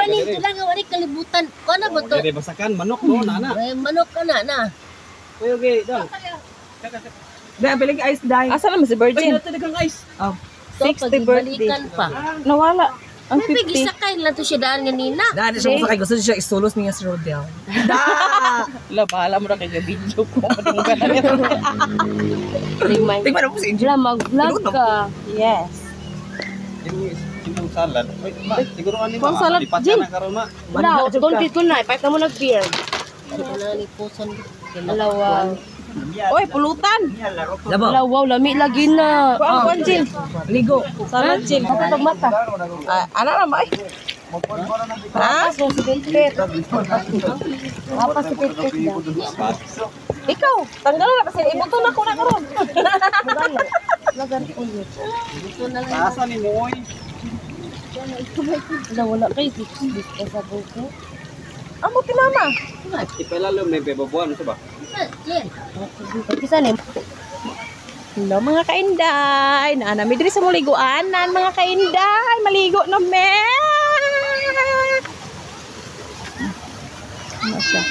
Gani ito lang ang kalibutan. Ano ba to? Dere basakan manok no nana. Manok ka na. Okay, dong. Dahil pilig ice dye. Asa naman si Virgin? Ito dagang ice. Oh. 60th birthday. Pagbalikan pa. Nawala. Ang May 50. sakay lang to siya daan nga nina. Dahil siya masakay. Gusto siya isulos niya sa Rodel. La, bahala mo na kay video ko. Anong ganun? Remind. Tingnan mo si Angel. Sila mag-vlog ka. Yes. Yung salad. Ay, ma, siguro ano Pang salad, lipat Jin. ka na karon ma. Wala, konti ko na. Ipahit na mo nag-beer. Wala ni puson. Dalawa. Oy, pulutan. Labo. Wow, lami lagi na. Kuan Jin. Ligo. Salad Jin. Pag mata. Ano na ba? Ha? So, si Pilpit. Apa si Pilpit na? Ikaw, tanggal na kasi ibuto na ko na karon. Magalo. Lagan ulit. Ito na lang. Asa ni mo oy? Wala kayo. Bis ka sa buko. Amo ti mama. Ipalalo may bebobuan sa ba? Kisa ni. Hello mga kainday. Naanami diri sa muliguanan mga kainday. Maligo na me. Masya.